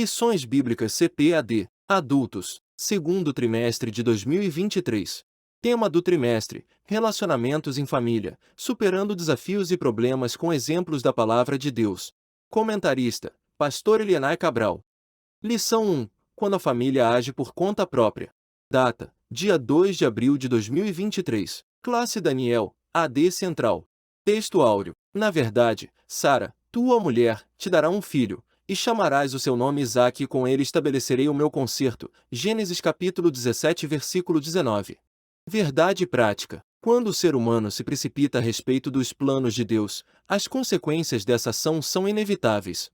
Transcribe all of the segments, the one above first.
Lições Bíblicas CPAD, Adultos, segundo trimestre de 2023. Tema do trimestre: Relacionamentos em família, superando desafios e problemas com exemplos da Palavra de Deus. Comentarista: Pastor Elianai Cabral. Lição 1: Quando a família age por conta própria. Data: dia 2 de abril de 2023. Classe Daniel, AD Central. Texto áureo: Na verdade, Sara, tua mulher, te dará um filho, e chamarás o seu nome Isaque, e com ele estabelecerei o meu concerto. Gênesis capítulo 17, versículo 19. Verdade prática: quando o ser humano se precipita a respeito dos planos de Deus, as consequências dessa ação são inevitáveis.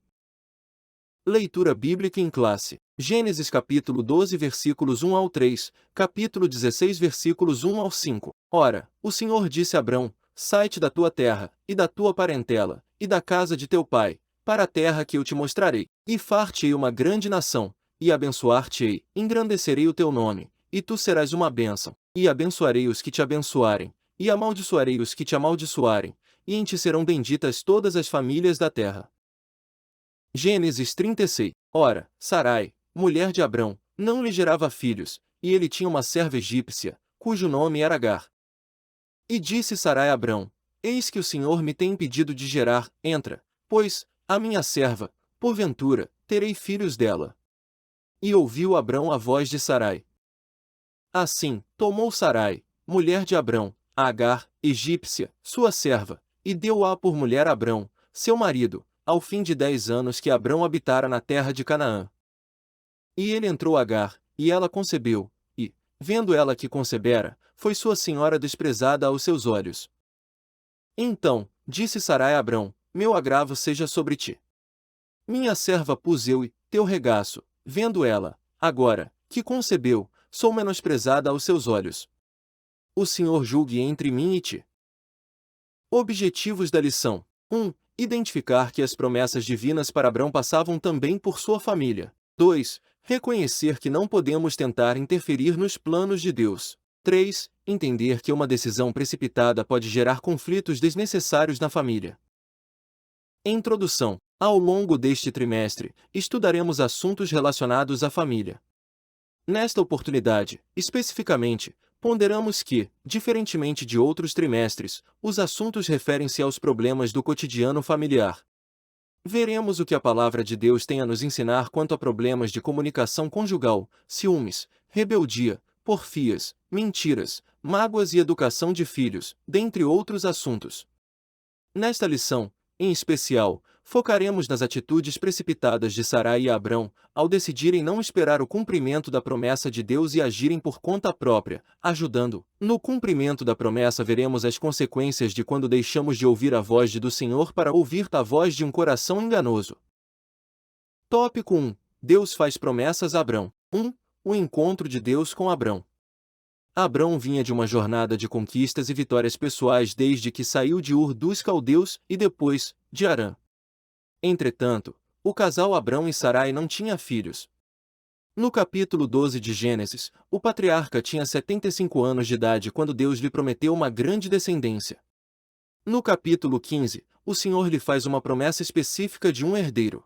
Leitura bíblica em classe: Gênesis capítulo 12 versículos 1 ao 3, capítulo 16 versículos 1 ao 5. Ora, o Senhor disse a Abrão: Sai-te da tua terra, e da tua parentela, e da casa de teu pai, para a terra que eu te mostrarei, e far-te-ei uma grande nação, e abençoar-te-ei, engrandecerei o teu nome, e tu serás uma bênção, e abençoarei os que te abençoarem, e amaldiçoarei os que te amaldiçoarem, e em ti serão benditas todas as famílias da terra. Gênesis 36. Ora, Sarai, mulher de Abrão, não lhe gerava filhos, e ele tinha uma serva egípcia, cujo nome era Agar. E disse Sarai a Abrão: Eis que o Senhor me tem impedido de gerar, entra, pois, a minha serva, porventura, terei filhos dela. E ouviu Abrão a voz de Sarai. Assim, tomou Sarai, mulher de Abrão, a Agar, egípcia, sua serva, e deu-a por mulher a Abrão, seu marido, ao fim de 10 anos que Abrão habitara na terra de Canaã. E ele entrou Agar, e ela concebeu, e, vendo ela que concebera, foi sua senhora desprezada aos seus olhos. Então, disse Sarai a Abrão: Meu agravo seja sobre ti. Minha serva pus eu, e teu regaço, vendo ela, agora, que concebeu, sou menosprezada aos seus olhos. O Senhor julgue entre mim e ti. Objetivos da lição: 1. Identificar que as promessas divinas para Abrão passavam também por sua família. 2. Reconhecer que não podemos tentar interferir nos planos de Deus. 3. Entender que uma decisão precipitada pode gerar conflitos desnecessários na família. Introdução: Ao longo deste trimestre, estudaremos assuntos relacionados à família. Nesta oportunidade, especificamente, ponderamos que, diferentemente de outros trimestres, os assuntos referem-se aos problemas do cotidiano familiar. Veremos o que a Palavra de Deus tem a nos ensinar quanto a problemas de comunicação conjugal, ciúmes, rebeldia, porfias, mentiras, mágoas e educação de filhos, dentre outros assuntos. Nesta lição, em especial, focaremos nas atitudes precipitadas de Sarai e Abrão, ao decidirem não esperar o cumprimento da promessa de Deus e agirem por conta própria, ajudando. No cumprimento da promessa veremos as consequências de quando deixamos de ouvir a voz do Senhor para ouvir a voz de um coração enganoso. Tópico 1. Deus faz promessas a Abrão. 1. O encontro de Deus com Abrão. Abrão vinha de uma jornada de conquistas e vitórias pessoais desde que saiu de Ur dos Caldeus e depois, de Harã. Entretanto, o casal Abrão e Sarai não tinha filhos. No capítulo 12 de Gênesis, o patriarca tinha 75 anos de idade quando Deus lhe prometeu uma grande descendência. No capítulo 15, o Senhor lhe faz uma promessa específica de um herdeiro.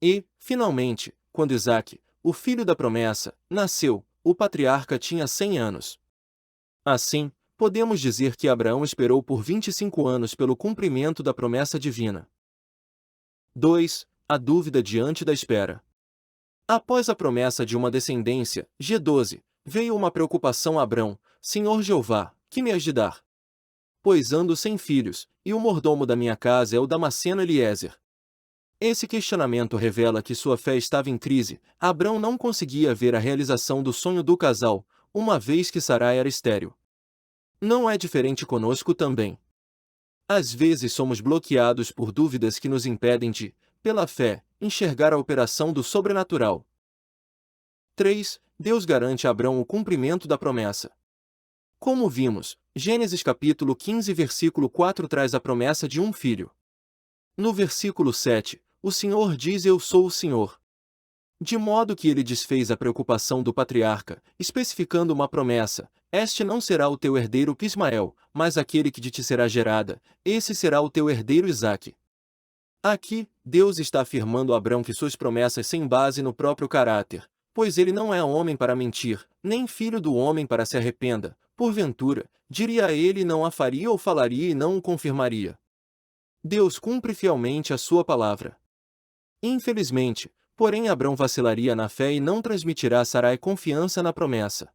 E, finalmente, quando Isaque, o filho da promessa, nasceu, o patriarca tinha 100 anos. Assim, podemos dizer que Abraão esperou por 25 anos pelo cumprimento da promessa divina. 2. A dúvida diante da espera. Após a promessa de uma descendência, G12, veio uma preocupação a Abrão: Senhor Jeová, que me has de dar? Pois ando sem filhos, e o mordomo da minha casa é o Damasceno Eliezer. Esse questionamento revela que sua fé estava em crise. Abrão não conseguia ver a realização do sonho do casal, uma vez que Sarai era estéril. Não é diferente conosco também. Às vezes somos bloqueados por dúvidas que nos impedem de, pela fé, enxergar a operação do sobrenatural. 3. Deus garante a Abrão o cumprimento da promessa. Como vimos, Gênesis capítulo 15 versículo 4 traz a promessa de um filho. No versículo 7, o Senhor diz: Eu sou o Senhor. De modo que ele desfez a preocupação do patriarca, especificando uma promessa: Este não será o teu herdeiro Ismael, mas aquele que de ti será gerada, esse será o teu herdeiro Isaque. Aqui, Deus está afirmando a Abrão que suas promessas sem base no próprio caráter, pois ele não é homem para mentir, nem filho do homem para se arrependa, porventura, diria a ele e não a faria ou falaria e não o confirmaria. Deus cumpre fielmente a sua palavra. Infelizmente, porém Abrão vacilaria na fé e não transmitirá a Sarai confiança na promessa.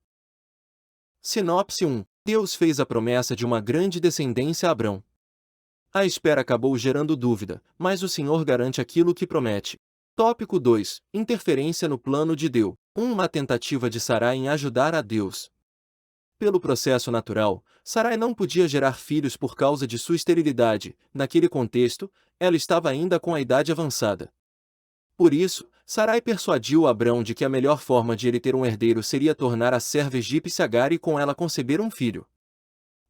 Sinopse 1. Deus fez a promessa de uma grande descendência a Abrão. A espera acabou gerando dúvida, mas o Senhor garante aquilo que promete. Tópico 2. Interferência no plano de Deus. Uma tentativa de Sarai em ajudar a Deus. Pelo processo natural, Sarai não podia gerar filhos por causa de sua esterilidade. Naquele contexto, ela estava ainda com a idade avançada. Por isso, Sarai persuadiu Abrão de que a melhor forma de ele ter um herdeiro seria tornar a serva egípcia Agar e com ela conceber um filho.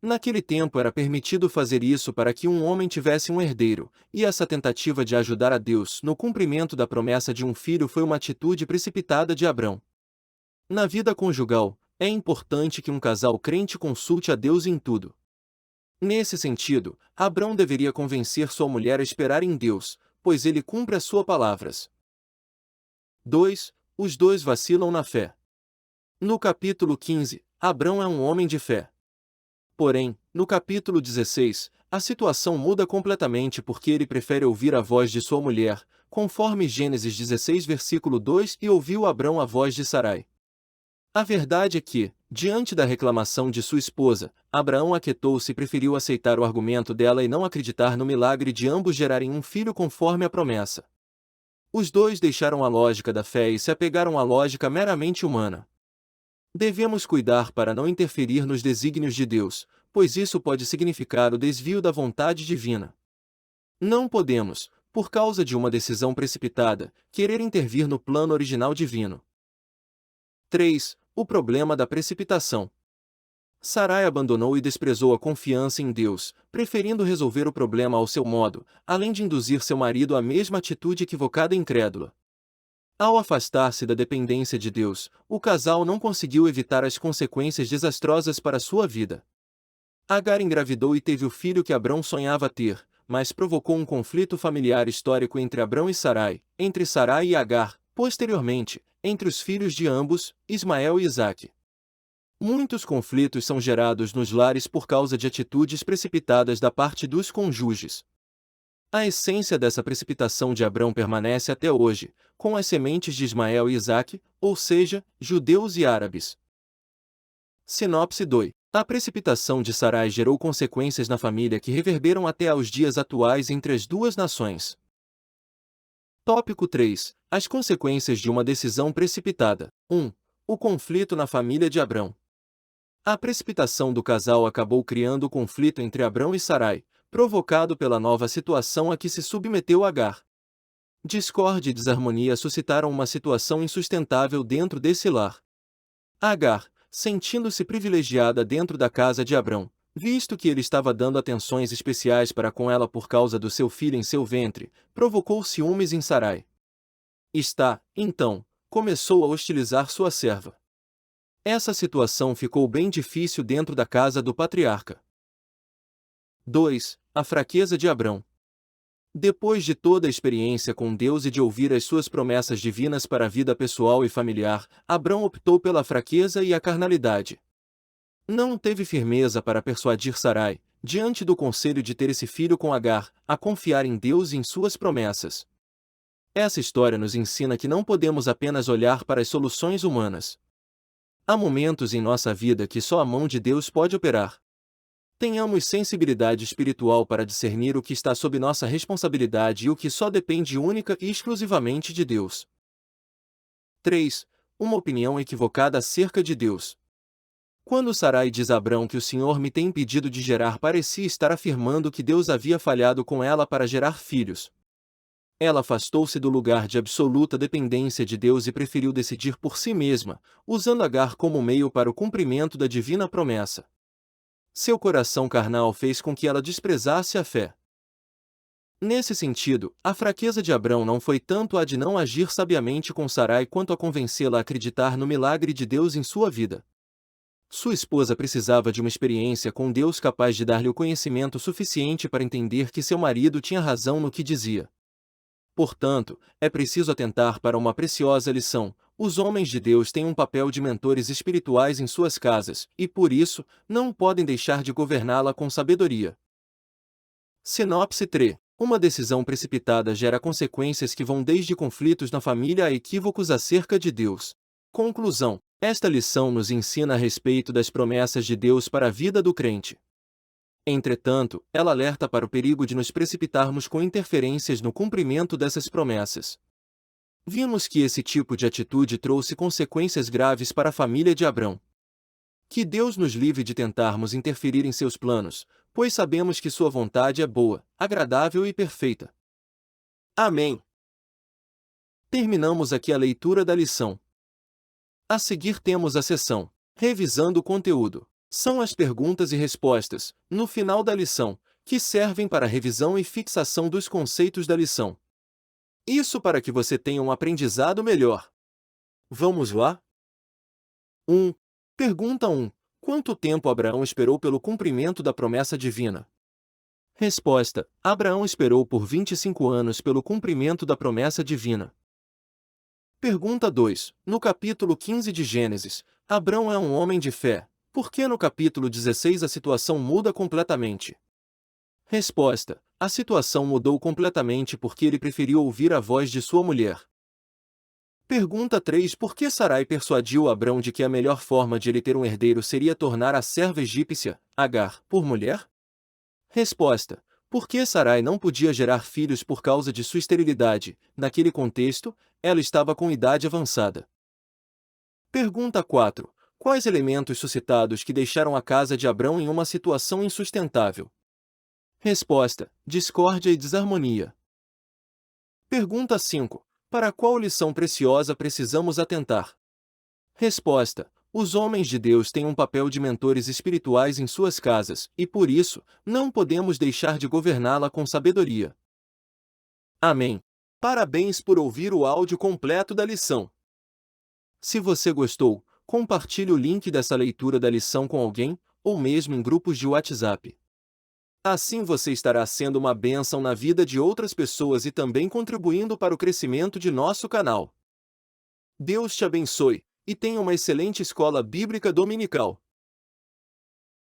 Naquele tempo era permitido fazer isso para que um homem tivesse um herdeiro, e essa tentativa de ajudar a Deus no cumprimento da promessa de um filho foi uma atitude precipitada de Abrão. Na vida conjugal, é importante que um casal crente consulte a Deus em tudo. Nesse sentido, Abrão deveria convencer sua mulher a esperar em Deus, pois ele cumpre as suas palavras. 2. Os dois vacilam na fé. No capítulo 15, Abrão é um homem de fé. Porém, no capítulo 16, a situação muda completamente porque ele prefere ouvir a voz de sua mulher, conforme Gênesis 16 versículo 2 e ouviu Abrão a voz de Sarai. A verdade é que, diante da reclamação de sua esposa, Abraão aquietou-se e preferiu aceitar o argumento dela e não acreditar no milagre de ambos gerarem um filho conforme a promessa. Os dois deixaram a lógica da fé e se apegaram à lógica meramente humana. Devemos cuidar para não interferir nos desígnios de Deus, pois isso pode significar o desvio da vontade divina. Não podemos, por causa de uma decisão precipitada, querer intervir no plano original divino. 3. O problema da precipitação. Sarai abandonou e desprezou a confiança em Deus, preferindo resolver o problema ao seu modo, além de induzir seu marido à mesma atitude equivocada e incrédula. Ao afastar-se da dependência de Deus, o casal não conseguiu evitar as consequências desastrosas para sua vida. Agar engravidou e teve o filho que Abrão sonhava ter, mas provocou um conflito familiar histórico entre Abrão e Sarai, entre Sarai e Agar, posteriormente, entre os filhos de ambos, Ismael e Isaque. Muitos conflitos são gerados nos lares por causa de atitudes precipitadas da parte dos cônjuges. A essência dessa precipitação de Abrão permanece até hoje, com as sementes de Ismael e Isaque, ou seja, judeus e árabes. Sinopse 2. A precipitação de Sarai gerou consequências na família que reverberam até aos dias atuais entre as duas nações. Tópico 3. As consequências de uma decisão precipitada. 1. O conflito na família de Abrão. A precipitação do casal acabou criando o conflito entre Abrão e Sarai, provocado pela nova situação a que se submeteu Agar. Discórdia e desarmonia suscitaram uma situação insustentável dentro desse lar. Agar, sentindo-se privilegiada dentro da casa de Abrão, visto que ele estava dando atenções especiais para com ela por causa do seu filho em seu ventre, provocou ciúmes em Sarai. Então, começou a hostilizar sua serva. Essa situação ficou bem difícil dentro da casa do patriarca. 2. A fraqueza de Abrão. Depois de toda a experiência com Deus e de ouvir as suas promessas divinas para a vida pessoal e familiar, Abrão optou pela fraqueza e a carnalidade. Não teve firmeza para persuadir Sarai, diante do conselho de ter esse filho com Agar, a confiar em Deus e em suas promessas. Essa história nos ensina que não podemos apenas olhar para as soluções humanas. Há momentos em nossa vida que só a mão de Deus pode operar. Tenhamos sensibilidade espiritual para discernir o que está sob nossa responsabilidade e o que só depende única e exclusivamente de Deus. 3. Uma opinião equivocada acerca de Deus. Quando Sarai diz a Abrão que o Senhor me tem impedido de gerar, parecia estar afirmando que Deus havia falhado com ela para gerar filhos. Ela afastou-se do lugar de absoluta dependência de Deus e preferiu decidir por si mesma, usando Agar como meio para o cumprimento da divina promessa. Seu coração carnal fez com que ela desprezasse a fé. Nesse sentido, a fraqueza de Abrão não foi tanto a de não agir sabiamente com Sarai quanto a convencê-la a acreditar no milagre de Deus em sua vida. Sua esposa precisava de uma experiência com Deus capaz de dar-lhe o conhecimento suficiente para entender que seu marido tinha razão no que dizia. Portanto, é preciso atentar para uma preciosa lição: os homens de Deus têm um papel de mentores espirituais em suas casas, e por isso, não podem deixar de governá-la com sabedoria. Sinopse 3. Uma decisão precipitada gera consequências que vão desde conflitos na família a equívocos acerca de Deus. Conclusão: esta lição nos ensina a respeito das promessas de Deus para a vida do crente. Entretanto, ela alerta para o perigo de nos precipitarmos com interferências no cumprimento dessas promessas. Vimos que esse tipo de atitude trouxe consequências graves para a família de Abrão. Que Deus nos livre de tentarmos interferir em seus planos, pois sabemos que sua vontade é boa, agradável e perfeita. Amém. Terminamos aqui a leitura da lição. A seguir temos a seção Revisando o conteúdo. São as perguntas e respostas, no final da lição, que servem para a revisão e fixação dos conceitos da lição. Isso para que você tenha um aprendizado melhor. Vamos lá? 1. Pergunta 1. Quanto tempo Abraão esperou pelo cumprimento da promessa divina? Resposta: Abraão esperou por 25 anos pelo cumprimento da promessa divina. Pergunta 2. No capítulo 15 de Gênesis, Abrão é um homem de fé. Por que no capítulo 16 a situação muda completamente? Resposta: a situação mudou completamente porque ele preferiu ouvir a voz de sua mulher. Pergunta 3. Por que Sarai persuadiu Abrão de que a melhor forma de ele ter um herdeiro seria tornar a serva egípcia, Agar, por mulher? Resposta: porque Sarai não podia gerar filhos por causa de sua esterilidade. Naquele contexto, ela estava com idade avançada. Pergunta 4. Quais elementos suscitados que deixaram a casa de Abrão em uma situação insustentável? Resposta: discórdia e desarmonia. Pergunta 5. Para qual lição preciosa precisamos atentar? Resposta: os homens de Deus têm um papel de mentores espirituais em suas casas, e por isso, não podemos deixar de governá-la com sabedoria. Amém. Parabéns por ouvir o áudio completo da lição. Se você gostou, compartilhe o link dessa leitura da lição com alguém, ou mesmo em grupos de WhatsApp. Assim você estará sendo uma bênção na vida de outras pessoas e também contribuindo para o crescimento de nosso canal. Deus te abençoe, e tenha uma excelente escola bíblica dominical.